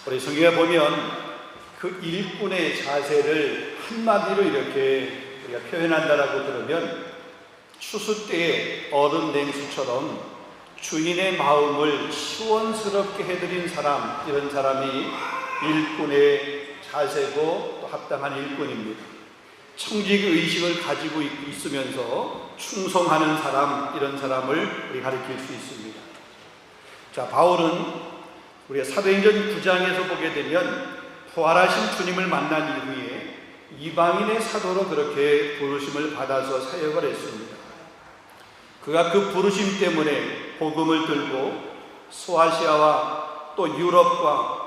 우리 성경에 보면 그 일꾼의 자세를 한마디로 이렇게 우리가 표현한다라고 들으면 추수 때의 얼음 냉수처럼 주인의 마음을 시원스럽게 해드린 사람, 이런 사람이 일꾼의 자세고 또 합당한 일꾼입니다. 청지기 의식을 가지고 있으면서 충성하는 사람, 이런 사람을 우리 가리킬 수 있습니다. 자, 바울은 우리가 사도행전 9장에서 보게 되면 부활하신 주님을 만난 이후에 이방인의 사도로 그렇게 부르심을 받아서 사역을 했습니다. 그가 그 부르심 때문에 복음을 들고 소아시아와 또 유럽과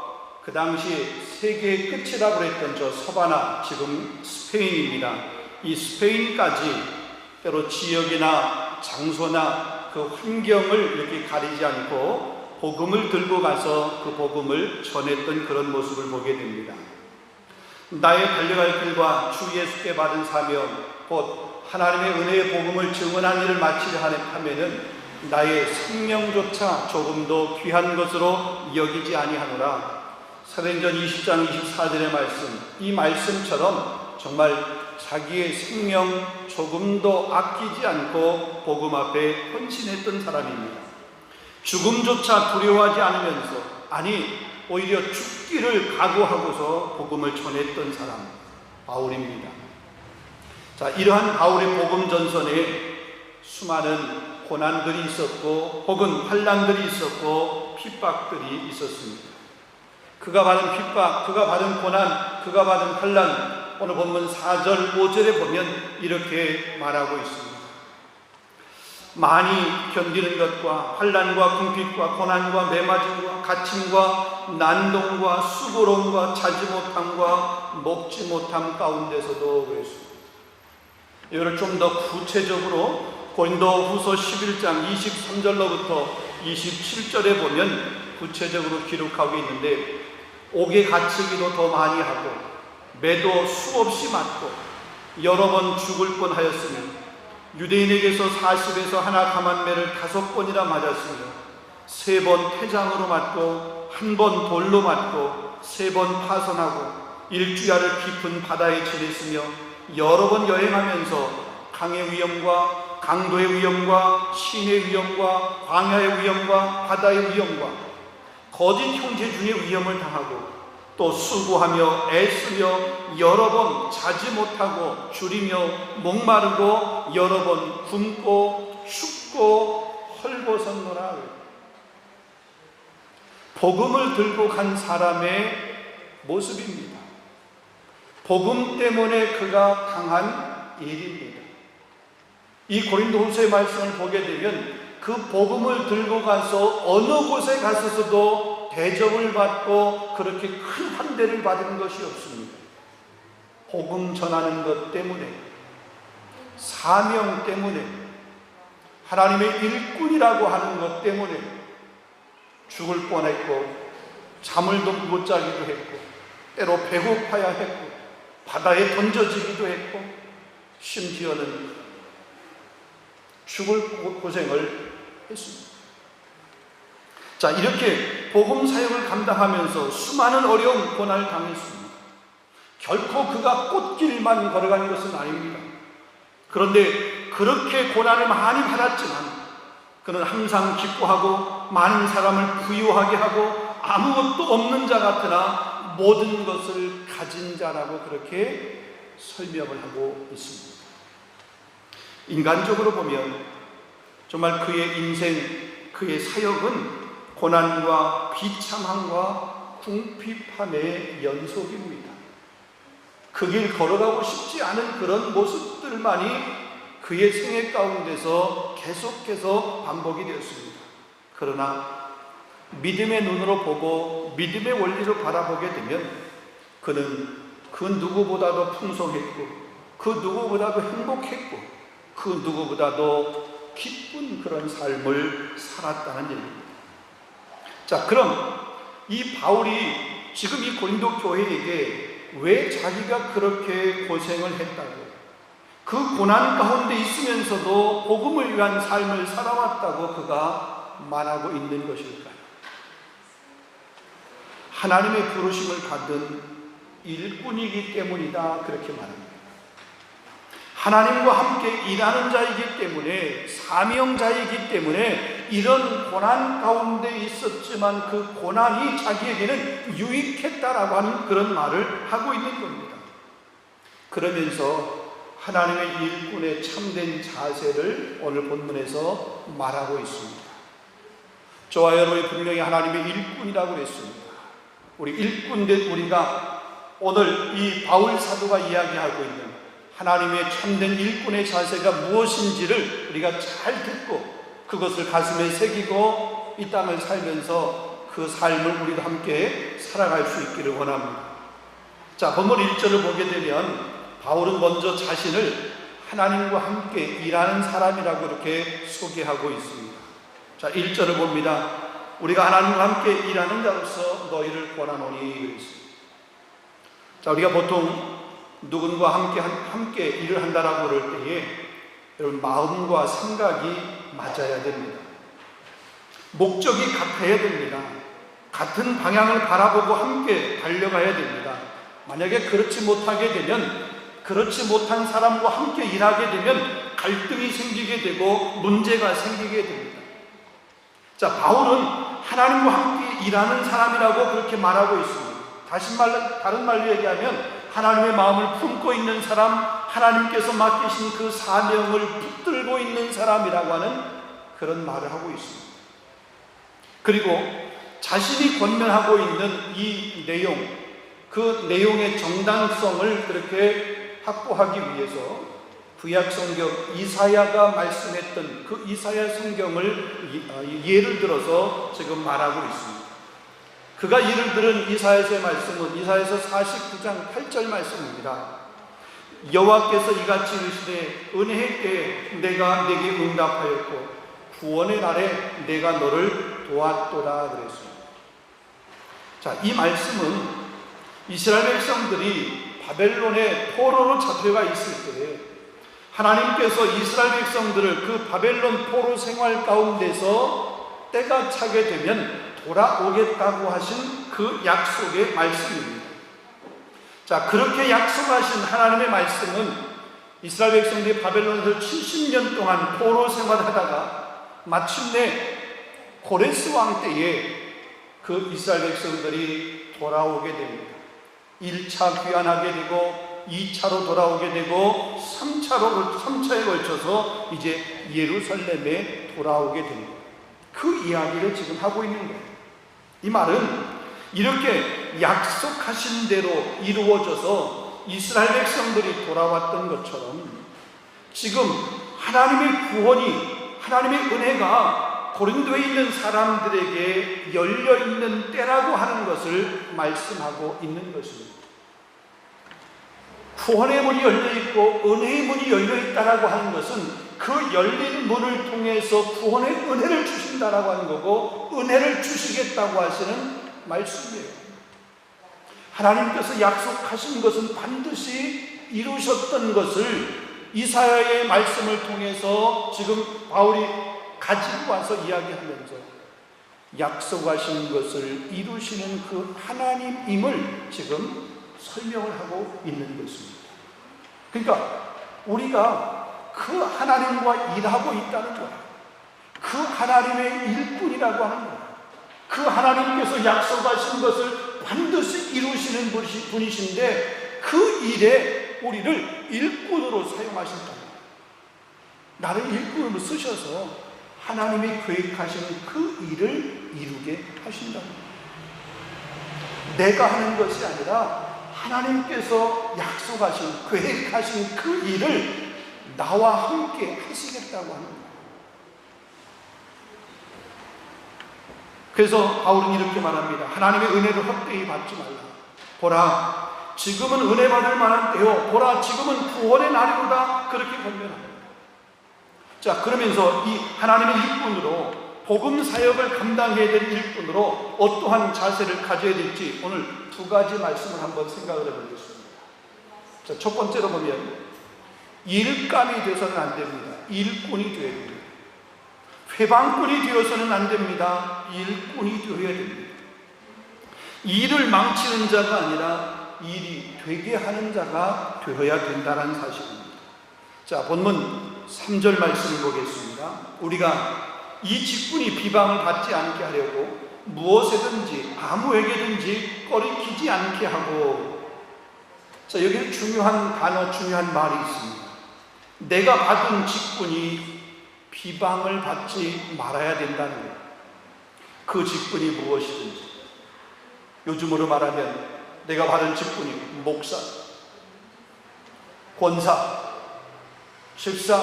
그 당시 세계의 끝이라고 했던 저 서바나, 지금 스페인입니다. 이 스페인까지 때로 지역이나 장소나 그 환경을 이렇게 가리지 않고 복음을 들고 가서 그 복음을 전했던 그런 모습을 보게 됩니다. 나의 달려갈 길과 주 예수께 받은 사명, 곧 하나님의 은혜의 복음을 증언한 일을 마치려 하면은 나의 생명조차 조금도 귀한 것으로 여기지 아니하노라. 사도행전 20장 24절의 말씀, 이 말씀처럼 정말 자기의 생명 조금도 아끼지 않고 복음 앞에 헌신했던 사람입니다. 죽음조차 두려워하지 않으면서, 아니 오히려 죽기를 각오하고서 복음을 전했던 사람, 바울입니다. 자, 이러한 바울의 복음 전선에 수많은 고난들이 있었고 혹은 환난들이 있었고 핍박들이 있었습니다. 그가 받은 핍박, 그가 받은 고난, 그가 받은 환난, 오늘 본문 4절 5절에 보면 이렇게 말하고 있습니다. 많이 견디는 것과 환난과 궁핍과 고난과 매맞음과 갇힘과 난동과 수고로움과 자지 못함과 먹지 못함 가운데서도 그랬습니다. 이거를 좀 더 구체적으로 고린도후서 11장 23절로부터 27절에 보면 구체적으로 기록하고 있는데, 옥에 갇히기도 더 많이 하고 매도 수없이 맞고 여러 번 죽을 뻔하였으니 유대인에게서 40에서 하나 감한 매를 5번이나 맞았으며 3번 태장으로 맞고 1번 돌로 맞고 3번 파선하고 일주야를 깊은 바다에 지냈으며 여러 번 여행하면서 강의 위험과 강도의 위험과 신의 위험과 광야의 위험과 바다의 위험과 거짓 형제중의 위험을 당하고 또 수고하며 애쓰며 여러 번 자지 못하고 줄이며 목마르고 여러 번 굶고 춥고 헐벗었노라. 복음을 들고 간 사람의 모습입니다. 복음 때문에 그가 당한 일입니다. 이 고린도후서의 말씀을 보게 되면 그 복음을 들고 가서 어느 곳에 가서도 대접을 받고 그렇게 큰 환대를 받은 것이 없습니다. 복음 전하는 것 때문에, 사명 때문에, 하나님의 일꾼이라고 하는 것 때문에 죽을 뻔했고 잠을 못 자기도 했고 때로 배고파야 했고 바다에 던져지기도 했고 심지어는 죽을 고생을 했습니다. 자, 이렇게 복음 사역을 감당하면서 수많은 어려움, 고난을 당했습니다. 결코 그가 꽃길만 걸어간 것은 아닙니다. 그런데 그렇게 고난을 많이 받았지만 그는 항상 기뻐하고 많은 사람을 부유하게 하고 아무것도 없는 자 같으나 모든 것을 가진 자라고 그렇게 설명을 하고 있습니다. 인간적으로 보면 정말 그의 인생, 그의 사역은 고난과 비참함과 궁핍함의 연속입니다. 그 길 걸어가고 싶지 않은 그런 모습들만이 그의 생애 가운데서 계속해서 반복이 되었습니다. 그러나 믿음의 눈으로 보고 믿음의 원리를 바라보게 되면 그는 그 누구보다도 풍성했고 그 누구보다도 행복했고 그 누구보다도 기쁜 그런 삶을 살았다는 얘기입니다. 자, 그럼 이 바울이 지금 이 고린도 교회에게 왜 자기가 그렇게 고생을 했다고, 그 고난 가운데 있으면서도 복음을 위한 삶을 살아왔다고 그가 말하고 있는 것일까요? 하나님의 부르심을 받은 일꾼이기 때문이다, 그렇게 말합니다. 하나님과 함께 일하는 자이기 때문에, 사명자이기 때문에 이런 고난 가운데 있었지만 그 고난이 자기에게는 유익했다라고 하는 그런 말을 하고 있는 겁니다. 그러면서 하나님의 일꾼의 참된 자세를 오늘 본문에서 말하고 있습니다. 저와 여러분이 분명히 하나님의 일꾼이라고 그랬습니다. 우리 일꾼된 우리가 오늘 이 바울 사도가 이야기하고 있는 하나님의 참된 일꾼의 자세가 무엇인지를 우리가 잘 듣고 그것을 가슴에 새기고 이 땅을 살면서 그 삶을 우리도 함께 살아갈 수 있기를 원합니다. 자, 본문 1절을 보게 되면 바울은 먼저 자신을 하나님과 함께 일하는 사람이라고 이렇게 소개하고 있습니다. 자, 1절을 봅니다. 우리가 하나님과 함께 일하는 자로서 너희를 권하노니. 자, 우리가 보통 누군가 함께 일을 한다라고 그럴 때에 여러분 마음과 생각이 맞아야 됩니다. 목적이 같아야 됩니다. 같은 방향을 바라보고 함께 달려가야 됩니다. 만약에 그렇지 못하게 되면, 그렇지 못한 사람과 함께 일하게 되면 갈등이 생기게 되고 문제가 생기게 됩니다. 자, 바울은 하나님과 함께 일하는 사람이라고 그렇게 말하고 있습니다. 다른 말로 얘기하면 하나님의 마음을 품고 있는 사람, 하나님께서 맡기신 그 사명을 붙들고 있는 사람이라고 하는 그런 말을 하고 있습니다. 그리고 자신이 권면하고 있는 이 내용, 그 내용의 정당성을 그렇게 확보하기 위해서 구약 성경 이사야가 말씀했던 그 이사야 성경을 예를 들어서 지금 말하고 있습니다. 그가 예를 들은 이사야서의 말씀은 이사야서 49장 8절 말씀입니다. 여호와께서 이같이 이르시되 은혜의 때에 내가 내게 응답하였고 구원의 날에 내가 너를 도왔도다 그랬습니다. 자, 이 말씀은 이스라엘 백성들이 바벨론의 포로로 잡혀가 있을 때 하나님께서 이스라엘 백성들을 그 바벨론 포로 생활 가운데서 때가 차게 되면 돌아오겠다고 하신 그 약속의 말씀입니다. 자, 그렇게 약속하신 하나님의 말씀은 이스라엘 백성들이 바벨론에서 70년 동안 포로 생활하다가 마침내 고레스 왕 때에 그 이스라엘 백성들이 돌아오게 됩니다. 1차 귀환하게 되고 2차로 돌아오게 되고 3차에 걸쳐서 이제 예루살렘에 돌아오게 됩니다. 그 이야기를 지금 하고 있는 거예요. 이 말은 이렇게 약속하신 대로 이루어져서 이스라엘 백성들이 돌아왔던 것처럼 지금 하나님의 구원이, 하나님의 은혜가 고린도에 있는 사람들에게 열려있는 때라고 하는 것을 말씀하고 있는 것입니다. 구원의 문이 열려있고 은혜의 문이 열려있다라고 하는 것은 그 열린 문을 통해서 구원의 은혜를 주신다라고 하는 거고 은혜를 주시겠다고 하시는 말씀이에요. 하나님께서 약속하신 것은 반드시 이루셨던 것을 이사야의 말씀을 통해서 지금 바울이 가지고 와서 이야기하면서 약속하신 것을 이루시는 그 하나님임을 지금 설명을 하고 있는 것입니다. 그러니까 우리가 그 하나님과 일하고 있다는 거야. 그 하나님의 일꾼이라고 하는 거야. 그 하나님께서 약속하신 것을 반드시 이루시는 분이신데 그 일에 우리를 일꾼으로 사용하신다. 나를 일꾼으로 쓰셔서 하나님이 계획하시는 그 일을 이루게 하신다. 내가 하는 것이 아니라 하나님께서 약속하신, 계획하신 그 일을 나와 함께 하시겠다고 하는 거예요. 그래서 바울은 이렇게 말합니다. 하나님의 은혜를 헛되이 받지 말라. 보라, 지금은 은혜 받을 만한 때요. 보라, 지금은 구원의 날이로다. 그렇게 권면합니다. 자, 그러면서 이 하나님의 일꾼으로 복음 사역을 감당해야 될 일꾼으로 어떠한 자세를 가져야 될지 오늘 두 가지 말씀을 한번 생각을 해보겠습니다. 자, 첫 번째로 보면 일감이 되어서는 안 됩니다. 일꾼이 되어야 됩니다. 회방꾼이 되어서는 안 됩니다. 일꾼이 되어야 됩니다. 일을 망치는 자가 아니라 일이 되게 하는 자가 되어야 된다는 사실입니다. 자, 본문 3절 말씀을 보겠습니다. 우리가 이 직분이 비방을 받지 않게 하려고 무엇에든지 아무에게든지 꺼리키지 않게 하고. 자, 여기는 중요한 단어, 중요한 말이 있습니다. 내가 받은 직분이 비방을 받지 말아야 된다는 거예요. 그 직분이 무엇이든지. 요즘으로 말하면 내가 받은 직분이 목사, 권사, 집사,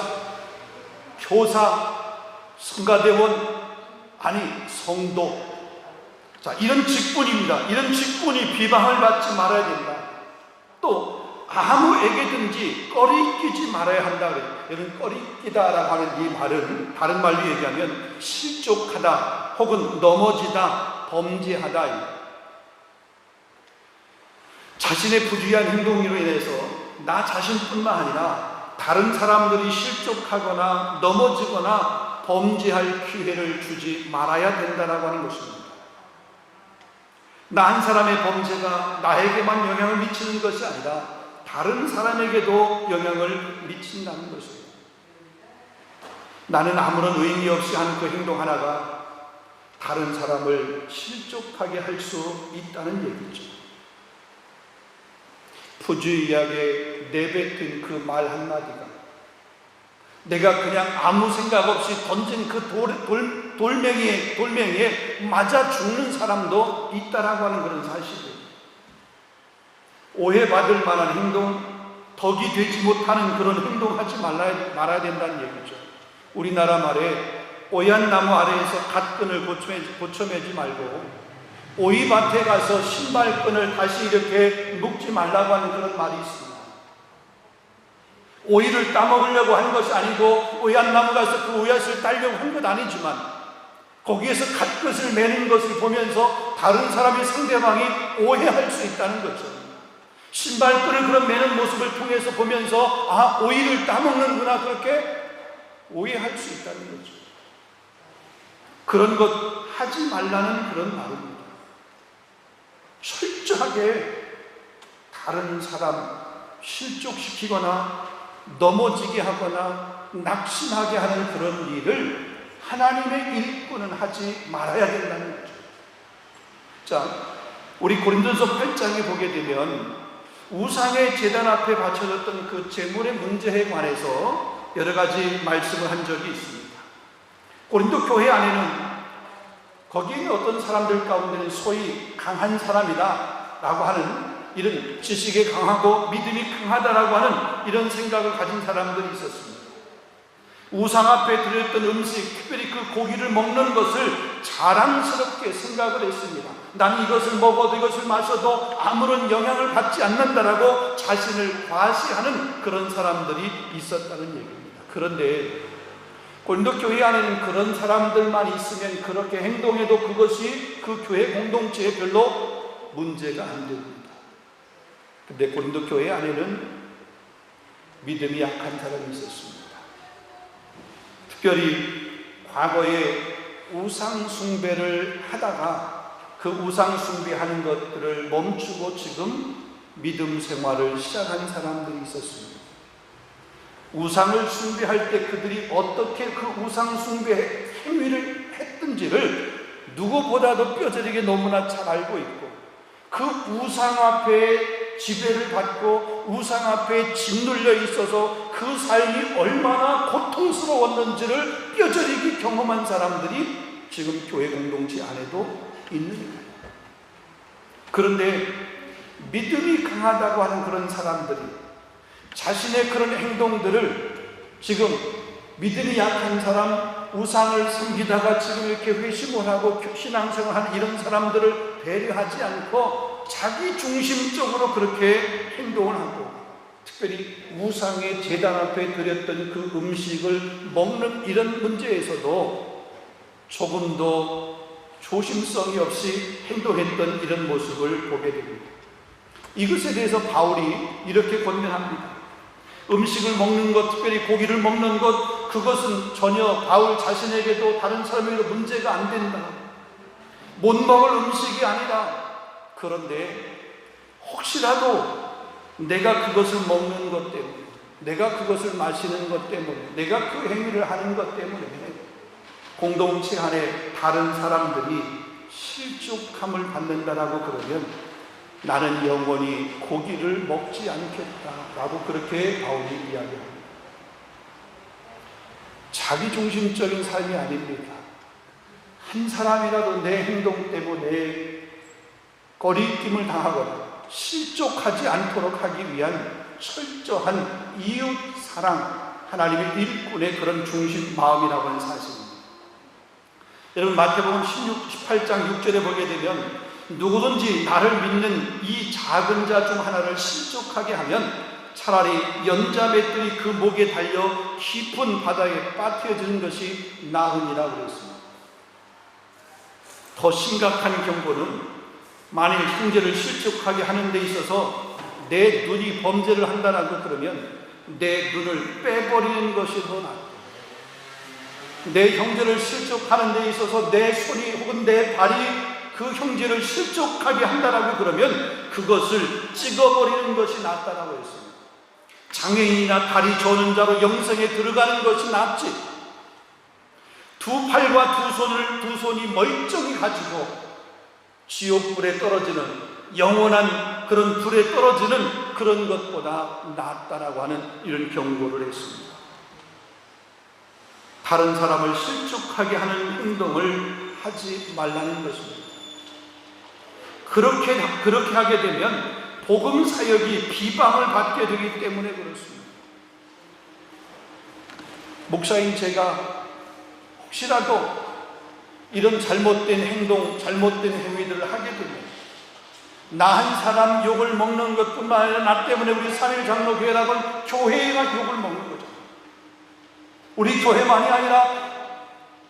교사, 성가대원, 아니 성도. 자, 이런 직분입니다. 이런 직분이 비방을 받지 말아야 된다. 또 아무에게든지 꺼리끼지 말아야 한다 그래요. 이런 꺼리끼다라고 하는 이 말은 다른 말로 얘기하면 실족하다 혹은 넘어지다, 범죄하다. 자신의 부주의한 행동으로 인해서 나 자신뿐만 아니라 다른 사람들이 실족하거나 넘어지거나 범죄할 기회를 주지 말아야 된다라고 하는 것입니다. 나 한 사람의 범죄가 나에게만 영향을 미치는 것이 아니라 다른 사람에게도 영향을 미친다는 것이에요. 나는 아무런 의미 없이 하는 그 행동 하나가 다른 사람을 실족하게 할 수 있다는 얘기죠. 부주의하게 내뱉은 그 말 한마디가 내가 그냥 아무 생각 없이 던진 그 돌멩이에 맞아 죽는 사람도 있다라고 하는 그런 사실이에요. 오해받을 만한 행동, 덕이 되지 못하는 그런 행동하지 말아야 된다는 얘기죠. 우리나라 말에 오얏 나무 아래에서 갓끈을 고쳐매지 말고 오이밭에 가서 신발끈을 다시 이렇게 묶지 말라고 하는 그런 말이 있습니다. 오이를 따먹으려고 한 것이 아니고 오얏나무 가서 그 오얏을 따려고 한 것 아니지만 거기에서 갓끝을 매는 것을 보면서 다른 사람이 상대방이 오해할 수 있다는 거죠. 신발끈을 그런 매는 모습을 통해서 보면서 아, 오이를 따먹는구나, 그렇게 오해할 수 있다는 거죠. 그런 것 하지 말라는 그런 말입니다. 철저하게 다른 사람 실족시키거나 넘어지게 하거나 낙심하게 하는 그런 일을 하나님의 일꾼은 하지 말아야 된다는 거죠. 자, 우리 고린도서 8장에 보게 되면 우상의 제단 앞에 바쳐졌던 그 제물의 문제에 관해서 여러 가지 말씀을 한 적이 있습니다. 고린도 교회 안에는 거기에 있는 어떤 사람들 가운데는 소위 강한 사람이다 라고 하는 이런 지식에 강하고 믿음이 강하다라고 하는 이런 생각을 가진 사람들이 있었습니다. 우상 앞에 드렸던 음식, 특별히 그 고기를 먹는 것을 자랑스럽게 생각을 했습니다. 나는 이것을 먹어도 이것을 마셔도 아무런 영향을 받지 않는다라고 자신을 과시하는 그런 사람들이 있었다는 얘기입니다. 그런데 고린도 교회 안에는 그런 사람들만 있으면 그렇게 행동해도 그것이 그 교회 공동체에 별로 문제가 안 됩니다. 근데 고린도 교회 안에는 믿음이 약한 사람이 있었습니다. 특별히 과거에 우상 숭배를 하다가 그 우상 숭배하는 것들을 멈추고 지금 믿음 생활을 시작한 사람들이 있었습니다. 우상을 숭배할 때 그들이 어떻게 그 우상 숭배 행위를 했든지를 누구보다도 뼈저리게 너무나 잘 알고 있고, 그 우상 앞에 지배를 받고 우상 앞에 짓눌려 있어서 그 삶이 얼마나 고통스러웠는지를 뼈저리게 경험한 사람들이 지금 교회 공동체 안에도 있는 거예요. 그런데 믿음이 강하다고 하는 그런 사람들이 자신의 그런 행동들을 지금 믿음이 약한 사람, 우상을 섬기다가 지금 이렇게 회심을 하고 신앙생활하는 이런 사람들을 배려하지 않고 자기 중심적으로 그렇게 행동을 하고, 특별히 우상의 제단 앞에 드렸던 그 음식을 먹는 이런 문제에서도 조금도 조심성이 없이 행동했던 이런 모습을 보게 됩니다. 이것에 대해서 바울이 이렇게 권면합니다. 음식을 먹는 것, 특별히 고기를 먹는 것, 그것은 전혀 바울 자신에게도 다른 사람에게도 문제가 안 된다. 못 먹을 음식이 아니라 그런데 혹시라도 내가 그것을 먹는 것 때문에, 내가 그것을 마시는 것 때문에, 내가 그 행위를 하는 것 때문에 공동체 안에 다른 사람들이 실족함을 받는다라고 그러면 나는 영원히 고기를 먹지 않겠다라고 그렇게 바울이 이야기합니다. 자기중심적인 삶이 아닙니다. 한 사람이라도 내 행동 때문에 거리낌을 당하거나 실족하지 않도록 하기 위한 철저한 이웃 사랑, 하나님의 일꾼의 그런 중심 마음이라고 하는 사실입니다. 여러분, 마태복음 18장 6절에 보게 되면 누구든지 나를 믿는 이 작은 자 중 하나를 실족하게 하면 차라리 연자맷들이 그 목에 달려 깊은 바다에 빠뜨려지는 것이 나으니라 그랬습니다. 더 심각한 경고는 만일 형제를 실족하게 하는 데 있어서 내 눈이 범죄를 한다라고 그러면 내 눈을 빼버리는 것이 더 낫다. 내 형제를 실족하는 데 있어서 내 손이 혹은 내 발이 그 형제를 실족하게 한다라고 그러면 그것을 찍어버리는 것이 낫다라고 했습니다. 장애인이나 다리 저는 자로 영생에 들어가는 것이 낫지, 두 팔과 두 손이 멀쩡히 가지고 지옥불에 떨어지는, 영원한 그런 불에 떨어지는 그런 것보다 낫다라고 하는 이런 경고를 했습니다. 다른 사람을 실족하게 하는 행동을 하지 말라는 것입니다. 그렇게 하게 되면 복음 사역이 비방을 받게 되기 때문에 그렇습니다. 목사인 제가 혹시라도 이런 잘못된 행동, 잘못된 행위들을 하게 되면 나 한 사람 욕을 먹는 것뿐만 아니라 나 때문에 우리 삼일장로교회라고 교회가 욕을 먹는 거죠. 우리 교회만이 아니라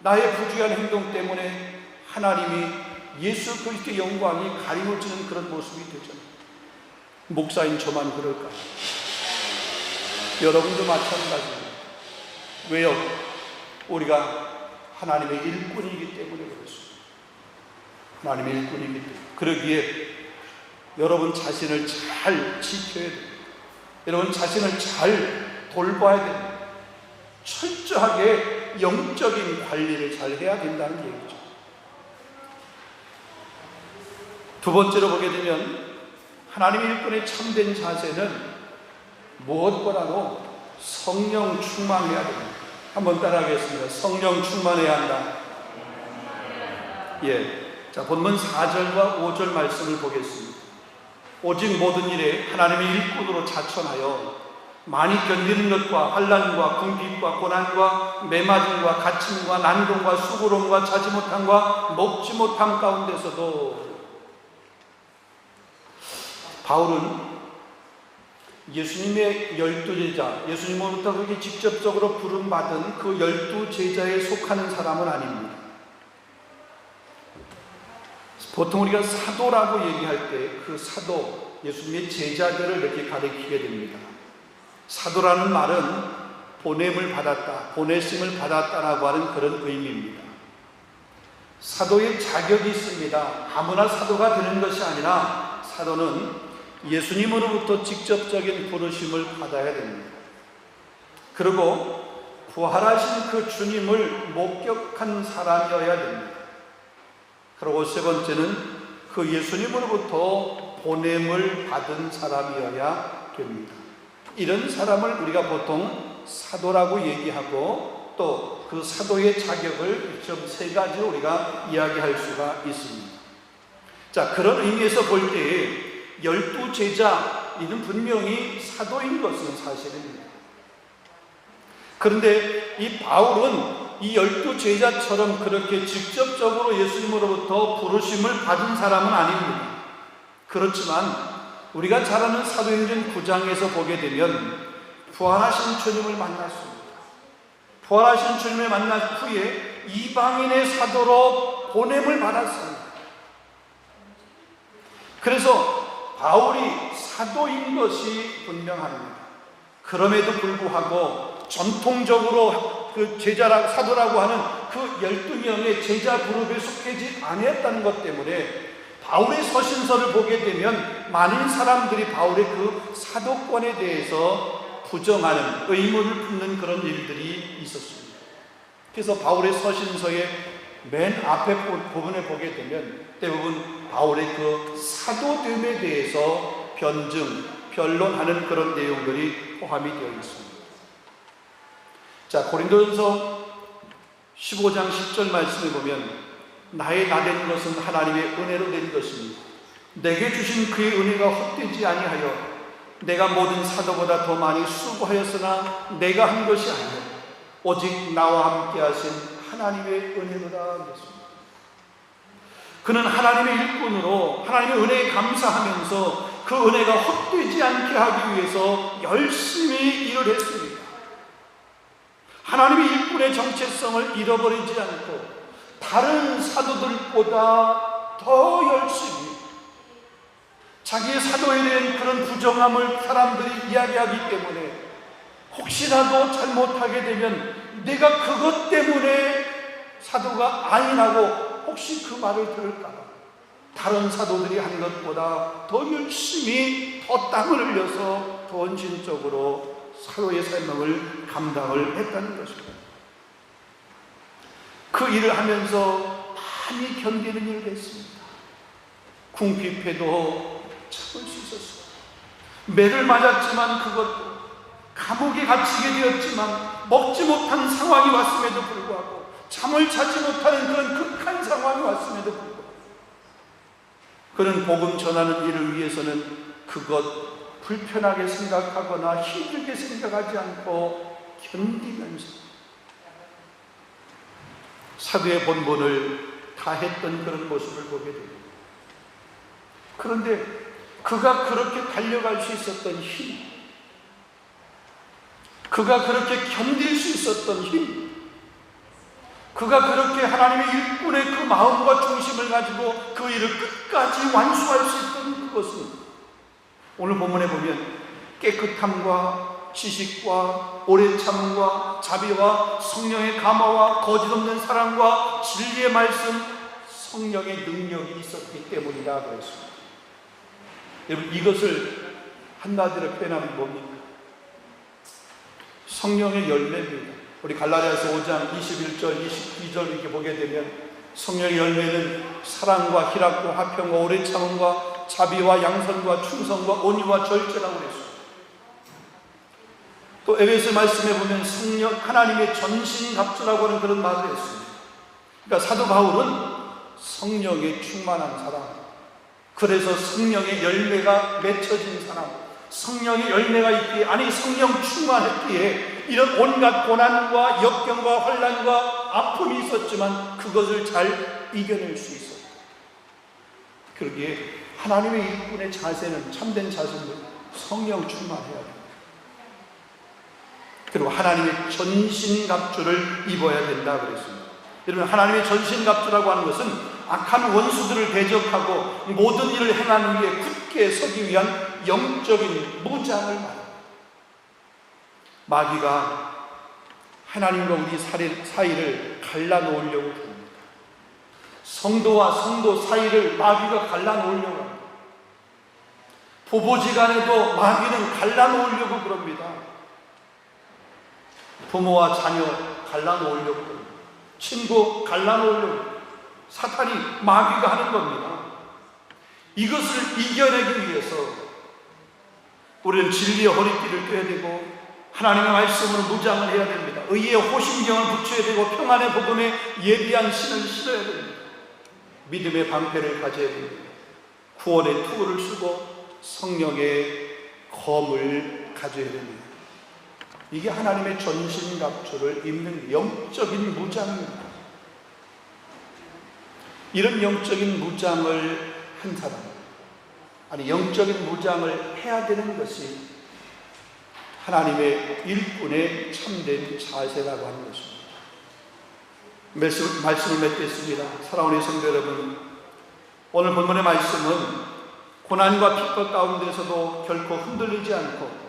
나의 부주의한 행동 때문에 하나님이 예수 그리스도의 영광이 가리워지는 그런 모습이 되잖아요. 목사인 저만 그럴까요? 여러분도 마찬가지입니다. 왜요? 우리가 하나님의 일꾼이기 때문에 그렇습니다. 하나님의 일꾼이기 때문에. 그러기에 여러분 자신을 잘 지켜야 됩니다. 여러분 자신을 잘 돌봐야 됩니다. 철저하게 영적인 관리를 잘 해야 된다는 얘기죠. 두 번째로 보게 되면 하나님의 일꾼의 참된 자세는 무엇보다도 성령 충만해야 됩니다. 한번 따라하겠습니다. 성령 충만해야 한다. 자, 본문 4절과 5절 말씀을 보겠습니다. 오직 모든 일에 하나님의 일꾼으로 자천하여 많이 견디는 것과 환난과 궁핍과 고난과 매맞음과 갇힘과 난동과 수고로움과 자지 못함과 먹지 못함 가운데서도 바울은 예수님의 12제자, 예수님으로부터 그렇게 직접적으로 부름받은 그 12제자에 속하는 사람은 아닙니다. 보통 우리가 사도라고 얘기할 때 그 사도, 예수님의 제자들을 이렇게 가리키게 됩니다. 사도라는 말은 보냄을 받았다, 보내심을 받았다라고 하는 그런 의미입니다. 사도의 자격이 있습니다. 아무나 사도가 되는 것이 아니라 사도는 예수님으로부터 직접적인 부르심을 받아야 됩니다. 그리고 부활하신 그 주님을 목격한 사람이어야 됩니다. 그리고 세 번째는 그 예수님으로부터 보냄을 받은 사람이어야 됩니다. 이런 사람을 우리가 보통 사도라고 얘기하고 또 그 사도의 자격을 좀 세 가지로 우리가 이야기할 수가 있습니다. 자, 그런 의미에서 볼 때 12제자, 이는 분명히 사도인 것은 사실입니다. 그런데 이 바울은 이 12제자처럼 그렇게 직접적으로 예수님으로부터 부르심을 받은 사람은 아닙니다. 그렇지만 우리가 잘 아는 사도행전 9장에서 보게 되면 부활하신 주님을 만났습니다. 부활하신 주님을 만난 후에 이방인의 사도로 보냄을 받았습니다. 그래서 바울이 사도인 것이 분명합니다. 그럼에도 불구하고 전통적으로 그 사도라고 하는 그 12명의 제자 그룹에 속하지 아니했다는 것 때문에 바울의 서신서를 보게 되면 많은 사람들이 바울의 그 사도권에 대해서 부정하는, 의문을 품는 그런 일들이 있었습니다. 그래서 바울의 서신서의 맨 앞에 부분에 보게 되면 대부분 바울의 그 사도됨에 대해서 변증, 변론하는 그런 내용들이 포함이 되어 있습니다. 자, 고린도전서 15장 10절 말씀에 보면 나의 나된 것은 하나님의 은혜로 된 것입니다. 내게 주신 그의 은혜가 헛되지 아니하여 내가 모든 사도보다 더 많이 수고하였으나 내가 한 것이 아니요 오직 나와 함께 하신 하나님의 은혜로다 했습니다. 그는 하나님의 일꾼으로 하나님의 은혜에 감사하면서 그 은혜가 헛되지 않게 하기 위해서 열심히 일을 했습니다. 하나님의 일꾼의 정체성을 잃어버리지 않고 다른 사도들보다 더 열심히 자기의 사도에 대한 그런 부정함을 사람들이 이야기하기 때문에 혹시라도 잘못하게 되면 내가 그것 때문에 사도가 아니라고 혹시 그 말을 들을까봐 다른 사도들이 한 것보다 더 열심히 더 땀을 흘려서 더 헌신적으로 사도의 사명을 감당을 했다는 것입니다. 그 일을 하면서 많이 견디는 일을 했습니다. 궁핍해도 참을 수 있었어요. 매를 맞았지만 그것도 감옥에 갇히게 되었지만 먹지 못한 상황이 왔음에도 불구하고 잠을 자지 못하는 그런 극한 상황이 왔음에도 불구하고 그는 복음 전하는 일을 위해서는 그것 불편하게 생각하거나 힘들게 생각하지 않고 견디면서 사도의 본분을 다했던 그런 모습을 보게 됩니다. 그런데 그가 그렇게 달려갈 수 있었던 힘, 그가 그렇게 견딜 수 있었던 힘, 그가 그렇게 하나님의 일꾼의 그 마음과 중심을 가지고 그 일을 끝까지 완수할 수 있던 그것은 오늘 본문에 보면 깨끗함과 지식과 오래 참음과 자비와 성령의 감화와 거짓없는 사랑과 진리의 말씀, 성령의 능력이 있었기 때문이다 그랬습니다. 여러분, 이것을 한마디로 표현하면 뭡니까? 성령의 열매입니다. 우리 갈라디아서 5장 21절 22절 이렇게 보게 되면 성령의 열매는 사랑과 희락과 화평과 오래 참음과 자비와 양선과 충성과 온유와 절제라고 그랬습니다. 또 에베소 말씀에 보면 성령 하나님의 전신갑주라고 하는 그런 말을 했습니다. 그러니까 사도 바울은 성령에 충만한 사람, 그래서 성령의 열매가 맺혀진 사람, 성령의 열매가 있기에, 아니 성령 충만했기에 이런 온갖 고난과 역경과 환난과 아픔이 있었지만 그것을 잘 이겨낼 수 있었다. 그러기에 하나님의 일꾼의 자세는, 참된 자세는 성령 충만해야 됩니다. 그리고 하나님의 전신갑주를 입어야 된다 그랬습니다. 여러분, 하나님의 전신갑주라고 하는 것은 악한 원수들을 대적하고 모든 일을 행하는 위에 굳게 서기 위한 영적인 무장을 말합니다. 마귀가 하나님과 우리 사이를 갈라놓으려고 합니다. 성도와 성도 사이를 마귀가 갈라놓으려고 합니다. 부부지간에도 마귀는 갈라놓으려고 그럽니다. 부모와 자녀 갈라놓으려고 합니다. 친구 갈라놓으려고, 사탄이 마귀가 하는 겁니다. 이것을 이겨내기 위해서 우리는 진리의 허리띠를 펴야 되고 하나님의 말씀으로 무장을 해야 됩니다. 의의 호심경을 붙여야 되고 평안의 복음에 예비한 신을 신어야 됩니다. 믿음의 방패를 가져야 됩니다. 구원의 투구를 쓰고 성령의 검을 가져야 됩니다. 이게 하나님의 전신갑주를 입는 영적인 무장입니다. 이런 영적인 무장을 한 사람, 아니 영적인 무장을 해야 되는 것이 하나님의 일꾼의 참된 자세라고 하는 것입니다. 말씀을 맺겠습니다. 사랑하는 성도 여러분, 오늘 본문의 말씀은 고난과 핍박 가운데서도 결코 흔들리지 않고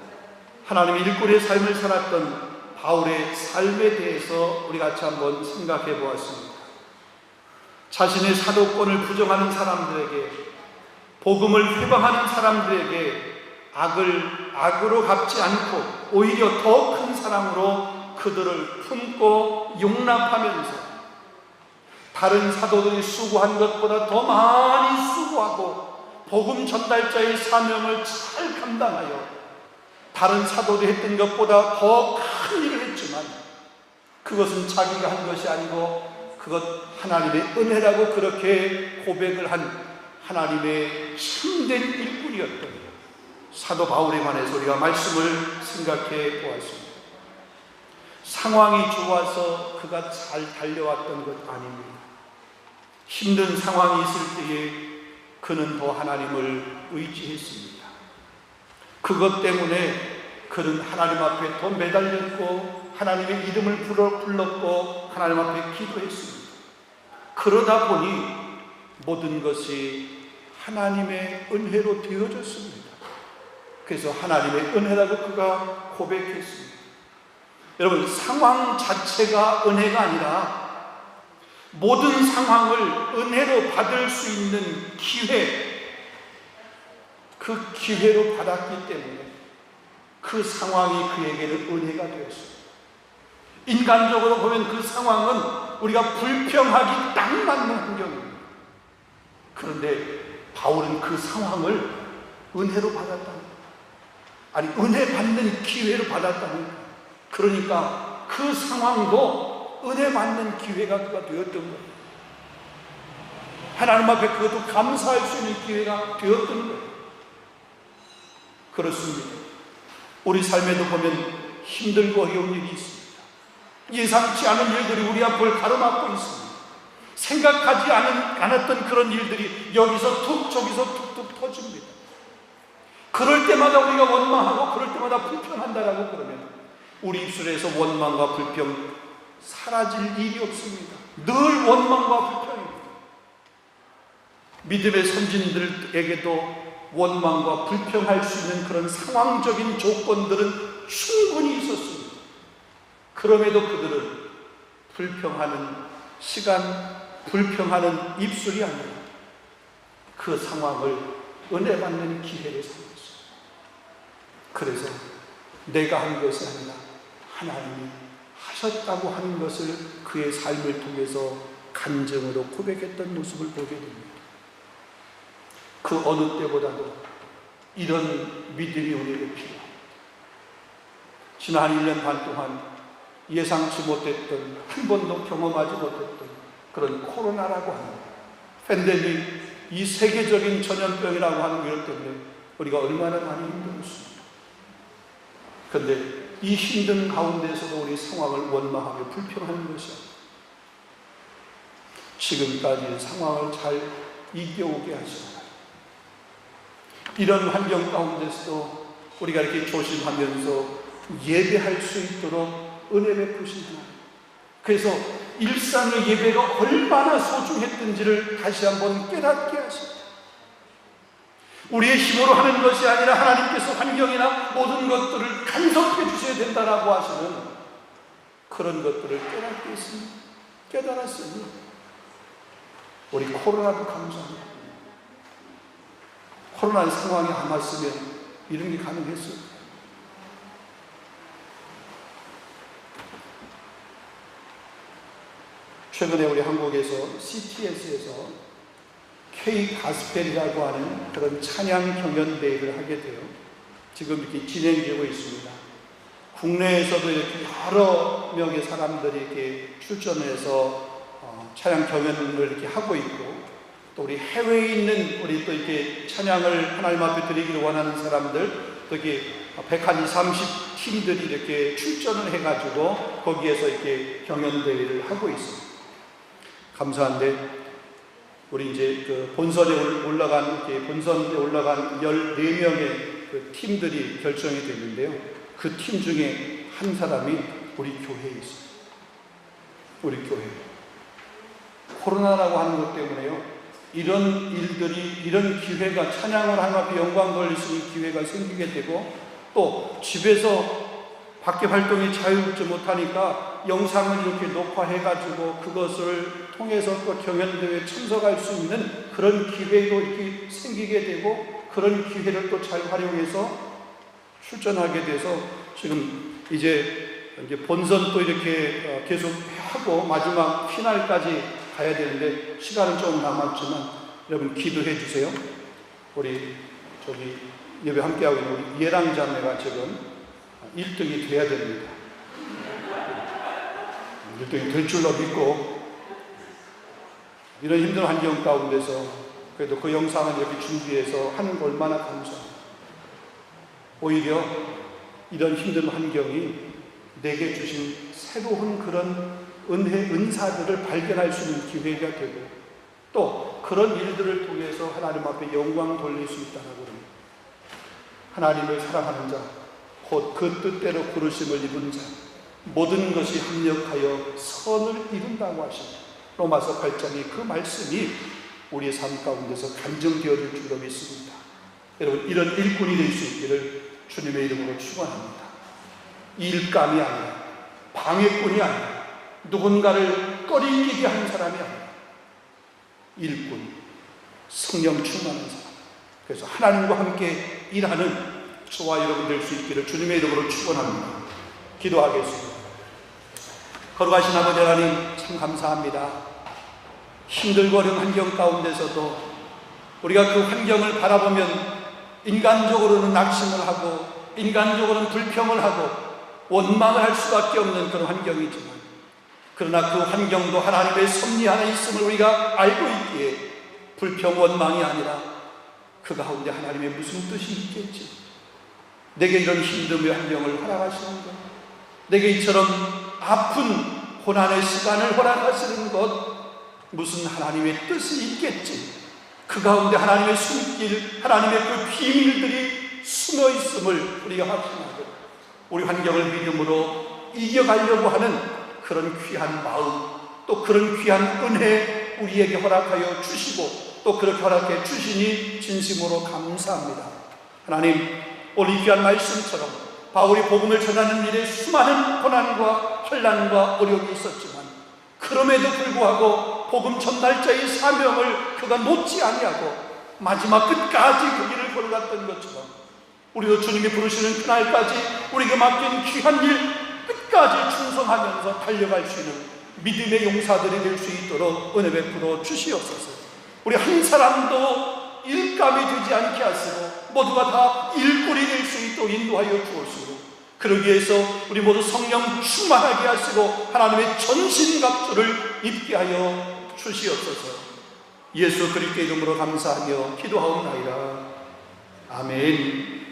하나님의 일꾼의 삶을 살았던 바울의 삶에 대해서 우리 같이 한번 생각해 보았습니다. 자신의 사도권을 부정하는 사람들에게, 복음을 회방하는 사람들에게 악을 악으로 갚지 않고 오히려 더 큰 사랑으로 그들을 품고 용납하면서 다른 사도들이 수고한 것보다 더 많이 수고하고 복음 전달자의 사명을 잘 감당하여 다른 사도들이 했던 것보다 더 큰 일을 했지만 그것은 자기가 한 것이 아니고 그것 하나님의 은혜라고 그렇게 고백을 한 하나님의 참된 일꾼이었던 사도 바울에 관해서 우리가 말씀을 생각해 보았습니다. 상황이 좋아서 그가 잘 달려왔던 것 아닙니다. 힘든 상황이 있을 때에 그는 더 하나님을 의지했습니다. 그것 때문에 그는 하나님 앞에 더 매달렸고 하나님의 이름을 불렀고 하나님 앞에 기도했습니다. 그러다 보니 모든 것이 하나님의 은혜로 되어졌습니다. 그래서 하나님의 은혜라고 그가 고백했습니다. 여러분, 상황 자체가 은혜가 아니라 모든 상황을 은혜로 받을 수 있는 기회, 그 기회로 받았기 때문에 그 상황이 그에게는 은혜가 되었습니다. 인간적으로 보면 그 상황은 우리가 불평하기 딱 맞는 환경입니다. 그런데 바울은 그 상황을 은혜로 받았다는, 아니 은혜 받는 기회로 받았다는, 그러니까 그 상황도 은혜 받는 기회가 그가 되었던 거예요. 하나님 앞에 그것도 감사할 수 있는 기회가 되었던 거예요. 그렇습니다. 우리 삶에도 보면 힘들고 어려운 일이 있습니다. 예상치 않은 일들이 우리 앞을 가로막고 있습니다. 생각하지 않았던 그런 일들이 여기서 툭 저기서 툭툭 터집니다. 그럴 때마다 우리가 원망하고 그럴 때마다 불평한다라고 그러면 우리 입술에서 원망과 불평 사라질 일이 없습니다. 늘 원망과 불평입니다. 믿음의 선진들에게도 원망과 불평할 수 있는 그런 상황적인 조건들은 충분히 있었습니다. 그럼에도 그들은 불평하는 시간, 불평하는 입술이 아니라 그 상황을 은혜 받는 기회를 삼았어요. 그래서 내가 한 것이 아니라 하나님이 하셨다고 하는 것을 그의 삶을 통해서 간증으로 고백했던 모습을 보게 됩니다. 그 어느 때보다도 이런 믿음이 우리에게 필요합니다. 지난 1년 반 동안 예상치 못했던, 한 번도 경험하지 못했던 그런 코로나라고 하는 팬데믹, 이 세계적인 전염병이라고 하는 것 때문에 우리가 얼마나 많이 힘들었습니다. 그런데 이 힘든 가운데서도 우리 상황을 원망하며 불평하는 것이 아니라 지금까지 상황을 잘 이겨오게 하시고 이런 환경 가운데서도 우리가 이렇게 조심하면서 예배할 수 있도록 은혜 베푸신 하나님. 그래서 일상의 예배가 얼마나 소중했던지를 다시 한번 깨닫게 하십니다. 우리의 힘으로 하는 것이 아니라 하나님께서 환경이나 모든 것들을 간섭해 주셔야 된다라고 하시는 그런 것들을 깨닫게 했습니다. 깨달았으니 우리 코로나도 감사합니다. 코로나 상황이 안 왔으면 이런 게 가능했어요. 최근에 우리 한국에서 CTS에서 K 가스펠이라고 하는 그런 찬양 경연대회를 하게 돼요. 지금 이렇게 진행되고 있습니다. 국내에서도 이렇게 여러 명의 사람들이 이렇게 출전해서 찬양 경연을 이렇게 하고 있고, 또 우리 해외에 있는 우리 또 이렇게 찬양을 하나님 앞에 드리기를 원하는 사람들, 또 이렇게 120, 30 팀들이 이렇게 출전을 해가지고 거기에서 이렇게 경연대회를 하고 있습니다. 감사한데, 우리 이제 그 본선에 올라간 14명의 그 팀들이 결정이 됐는데요. 그 팀 중에 한 사람이 우리 교회에 있어요. 우리 교회. 코로나라고 하는 것 때문에요. 이런 일들이, 이런 기회가, 찬양을 하나님 앞에 영광 돌릴 수 있는 기회가 생기게 되고, 또 집에서 밖에 활동이 자유롭지 못하니까 영상을 이렇게 녹화해가지고 그것을 통해서 또 경연대회에 참석할 수 있는 그런 기회도 이렇게 생기게 되고, 그런 기회를 또 잘 활용해서 출전하게 돼서 지금 이제 본선 또 이렇게 계속 하고 마지막 피날까지 가야 되는데 시간은 좀 남았지만 여러분 기도해 주세요. 우리 저기 예배 함께하고 있는 우리 예랑 자매가 지금 1등이 돼야 됩니다. 1등이 될 줄로 믿고, 이런 힘든 환경 가운데서 그래도 그 영상을 이렇게 준비해서 하는 거 얼마나 감사합니다. 오히려 이런 힘든 환경이 내게 주신 새로운 그런 은사들을 발견할 수 있는 기회가 되고, 또 그런 일들을 통해서 하나님 앞에 영광 돌릴 수 있다고 합니다. 하나님을 사랑하는 자, 곧 그 뜻대로 부르심을 입은 자, 모든 것이 합력하여 선을 이룬다고 하십니다. 로마서 8장의 그 말씀이 우리의 삶 가운데서 간증되어질 줄로 믿습니다. 여러분, 이런 일꾼이 될 수 있기를 주님의 이름으로 축원합니다. 일감이 아니라, 방해꾼이 아니라, 누군가를 꺼리끼게 하는 사람이 아니라 일꾼, 성령 충만한 사람, 그래서 하나님과 함께 일하는 저와 여러분 될 수 있기를 주님의 이름으로 축원합니다. 기도하겠습니다. 거룩하신 아버지 하나님, 참 감사합니다. 힘들고 어려운 환경 가운데서도 우리가 그 환경을 바라보면 인간적으로는 낙심을 하고, 인간적으로는 불평을 하고 원망을 할 수밖에 없는 그런 환경이지만, 그러나 그 환경도 하나님의 섭리 안에 있음을 우리가 알고 있기에 불평 원망이 아니라 그 가운데 하나님의 무슨 뜻이 있겠지, 내게 이런 힘듦의 환경을 허락하시는 것, 내게 이처럼 아픈 고난의 시간을 허락하시는 것, 무슨 하나님의 뜻이 있겠지. 그 가운데 하나님의 숨길, 하나님의 그 비밀들이 숨어 있음을 우리가 확신하고, 우리 환경을 믿음으로 이겨가려고 하는 그런 귀한 마음, 또 그런 귀한 은혜 우리에게 허락하여 주시고, 또 그렇게 허락해 주시니 진심으로 감사합니다. 하나님, 오늘 이 귀한 말씀처럼 바울이 복음을 전하는 일에 수많은 고난과 혼란과 어려움이 있었지만, 그럼에도 불구하고 복음 전달자의 사명을 그가 놓지 아니하고 마지막 끝까지 그 길을 걸어갔던 것처럼, 우리도 주님이 부르시는 그날까지 우리에게 맡긴 귀한 일 끝까지 충성하면서 달려갈 수 있는 믿음의 용사들이 될 수 있도록 은혜 베풀어 주시옵소서. 우리 한 사람도 일감이 되지 않게 하시고 모두가 다 일꾼이 될 수 있도록 인도하여 주옵시고, 그러기 위해서 우리 모두 성령 충만하게 하시고 하나님의 전신갑주를 입게 하여 주시옵소서. 예수 그리스도의 이름으로 감사하며 기도하옵나이다. 아멘.